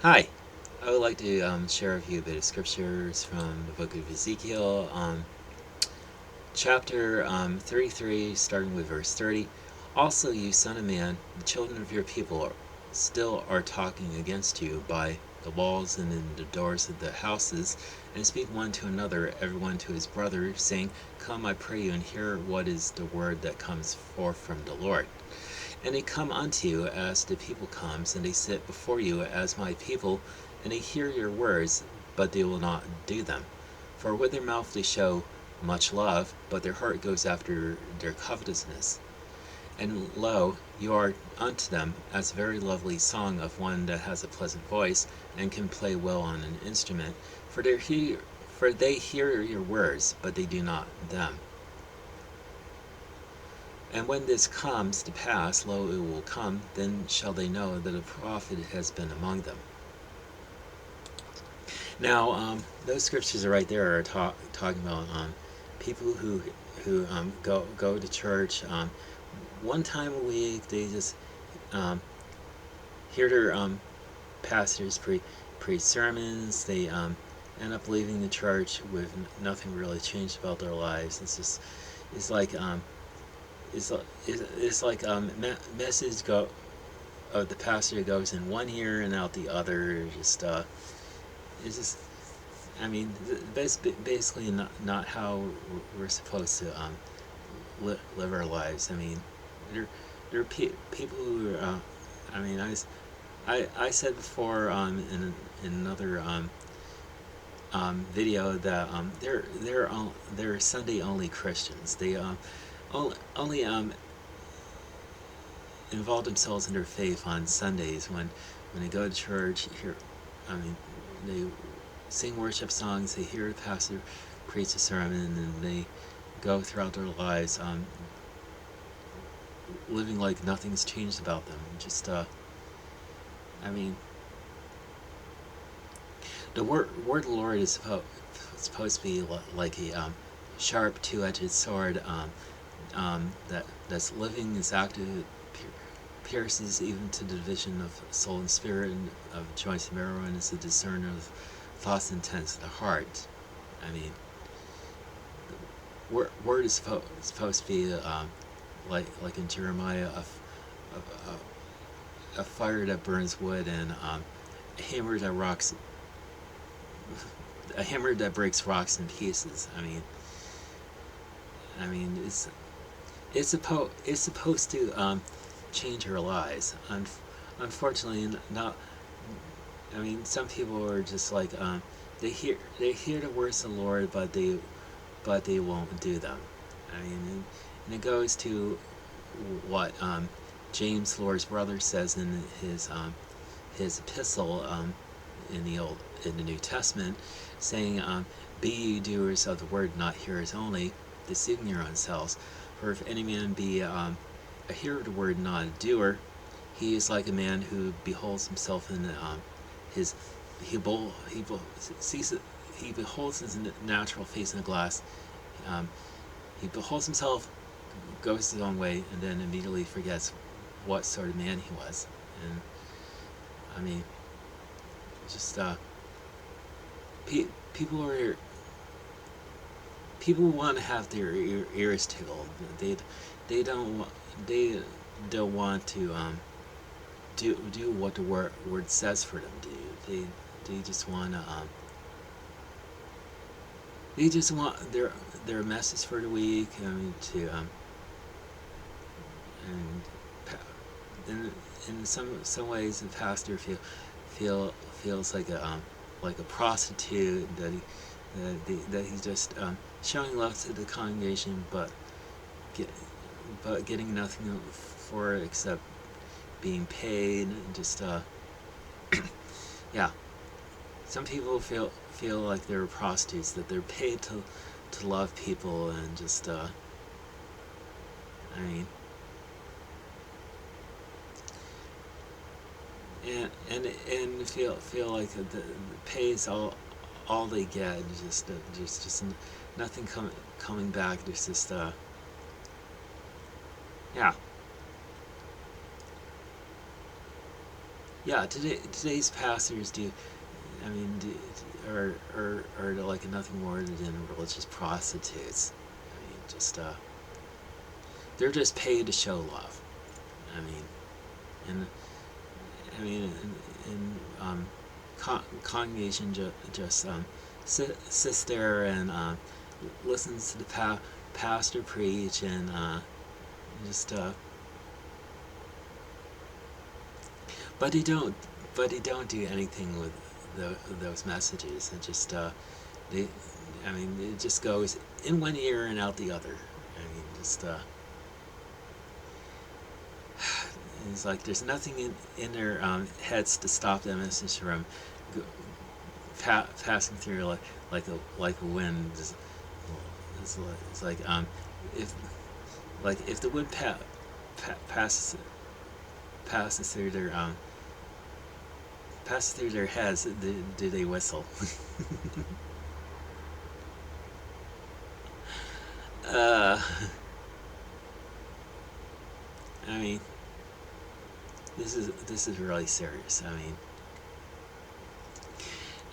Hi, I would like to share with you a bit of scriptures from the book of Ezekiel, chapter 33, starting with verse 30. Also, you son of man, the children of your people still are talking against you by the walls and in the doors of the houses, and speak one to another, everyone to his brother, saying, Come, I pray you, and hear what is the word that comes forth from the Lord. And they come unto you as the people comes, and they sit before you as my people, and they hear your words, but they will not do them. For with their mouth they show much love, but their heart goes after their covetousness. And lo, you are unto them as a very lovely song of one that has a pleasant voice, and can play well on an instrument. For they hear your words, but they do not them. And when this comes to pass, lo, it will come, then shall they know that a prophet has been among them. Now, those scriptures right there are talking about people who go to church one time a week. They just hear their pastors preach sermons. They end up leaving the church with nothing really changed about their lives. It's like it's like message go the pastor goes in one ear and out the other. It's just I mean that's basically not how we're supposed to live our lives. I mean there are people who are I mean I said before in another video that they're Sunday only Christians. They only involve themselves in their faith on Sundays when they go to church. I mean, they sing worship songs. They hear the pastor preach a sermon, and they go throughout their lives living like nothing's changed about them. I mean, the word of the Lord is supposed to be like a sharp two-edged sword that's living, is active, pierces even to the division of soul and spirit, and of joints and marrow, and is a discerner of thoughts and intents of the heart. I mean, word is supposed to be like in Jeremiah, a fire that burns wood, and a hammer that breaks rocks in pieces. I mean, it's supposed to change our lives. Unfortunately, not. I mean, some people are just like they hear the words of the Lord, but they won't do them. I mean, and it goes to what James, Lord's brother, says in his epistle in the New Testament, saying, "Be ye doers of the word, not hearers only, deceiving your own selves. For if any man be a hearer of the word, not a doer, he is like a man who beholds himself in his sees he beholds his natural face in a glass. Um, he beholds himself, goes his own way, and then immediately forgets what sort of man he was." And I mean, just pe- people are people want to have their ears tickled. They don't they don't want to do what the word says for them to do. They just want to they just want their message for the week. I mean, to and in some ways the pastor feels like a prostitute, that he's just showing love to the congregation, get, but getting nothing for it except being paid. Just yeah, some people feel like they're prostitutes, that they're paid to love people, and just I mean, and feel like the pay is all they get. Just nothing coming back. There's just yeah. yeah, today's pastors do. I mean, are like nothing more than religious prostitutes. I mean, just they're just paid to show love. I mean, and I mean, and congregation just sits there and listens to the pastor preach and just but he don't do anything with those messages. It just they I mean it just goes in one ear and out the other. I mean just it's like there's nothing in their heads to stop that message from passing through like a wind. It's like if if the wind passes through their passes through their heads, do they whistle? uh, I mean, this is really serious.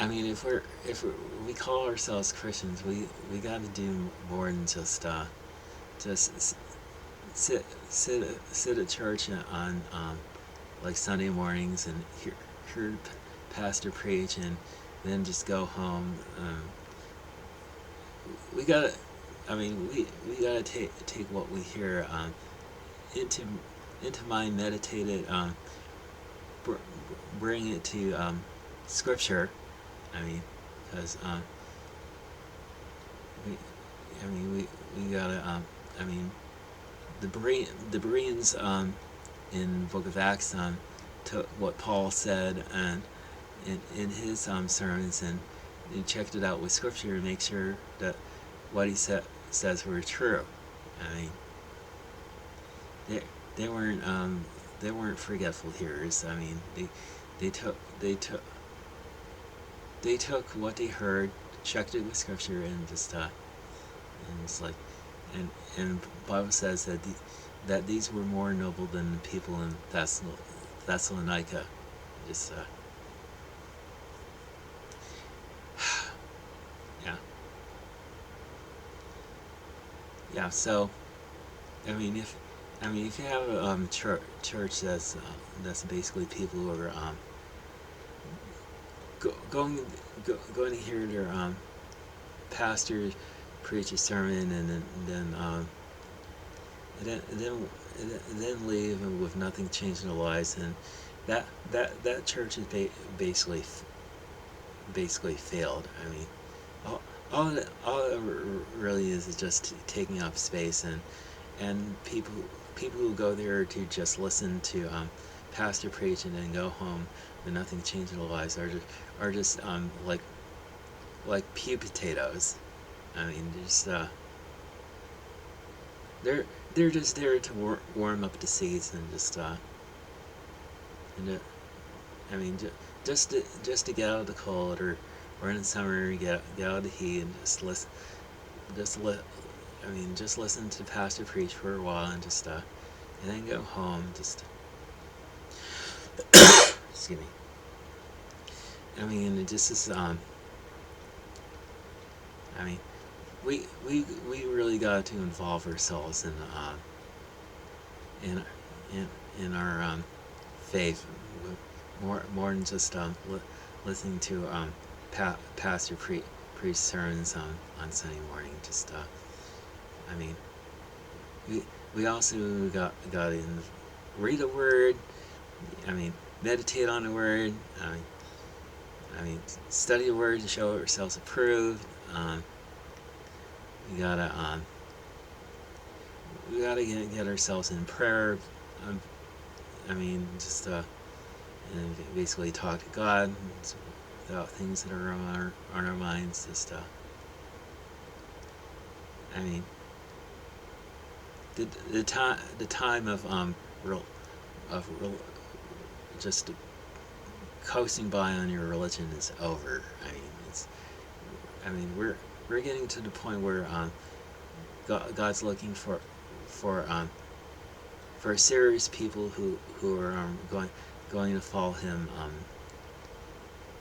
I mean, if we call ourselves Christians, we got to do more than just sit at church on like Sunday mornings and hear pastor preach and then just go home. We gotta, I mean, we gotta take what we hear into mind, meditate it, bring it to Scripture. I mean, because we, we gotta. I mean, the Bereans in the Book of Acts took what Paul said and in his sermons and he checked it out with Scripture to make sure that what he says were true. I mean, they weren't forgetful hearers. I mean, they took what they heard, checked it with Scripture, and just and it's like, and Bible says that these were more noble than the people in Thessalonica. Just yeah, yeah. So I mean, if you have a church that's basically people who are going to hear their pastor preach a sermon and then leave with nothing changing their lives, and that church is basically failed. I mean, all it really is just taking up space, and people who go there to just listen to pastor preach and then go home with nothing changing their lives are just like pew potatoes. I mean, just they're just there to warm up the seats and just I mean just to get out of the cold or in the summer get out of the heat and just listen to the pastor preach for a while and just and then go home. Just excuse me. I mean, it just is. I mean, we really got to involve ourselves in our faith more than just listening to pastor preach sermons on Sunday morning. Just I mean, we also got to read the Word. I mean, meditate on the Word. I mean, study the Word to show ourselves approved. We gotta get ourselves in prayer. I mean, just and basically talk to God about things that are on our minds. Just I mean, the time of just coasting by on your religion is over. I mean, we're getting to the point where God's looking for serious people who are going to follow him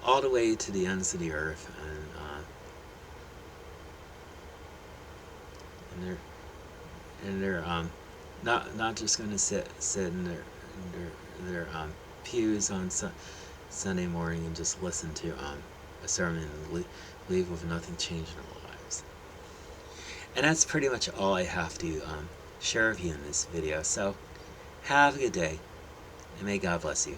all the way to the ends of the earth, and they're not just going to sit in their pews on Sunday morning and just listen to a sermon and leave with nothing changed in their lives. And that's pretty much all I have to share with you in this video. So have a good day, and may God bless you.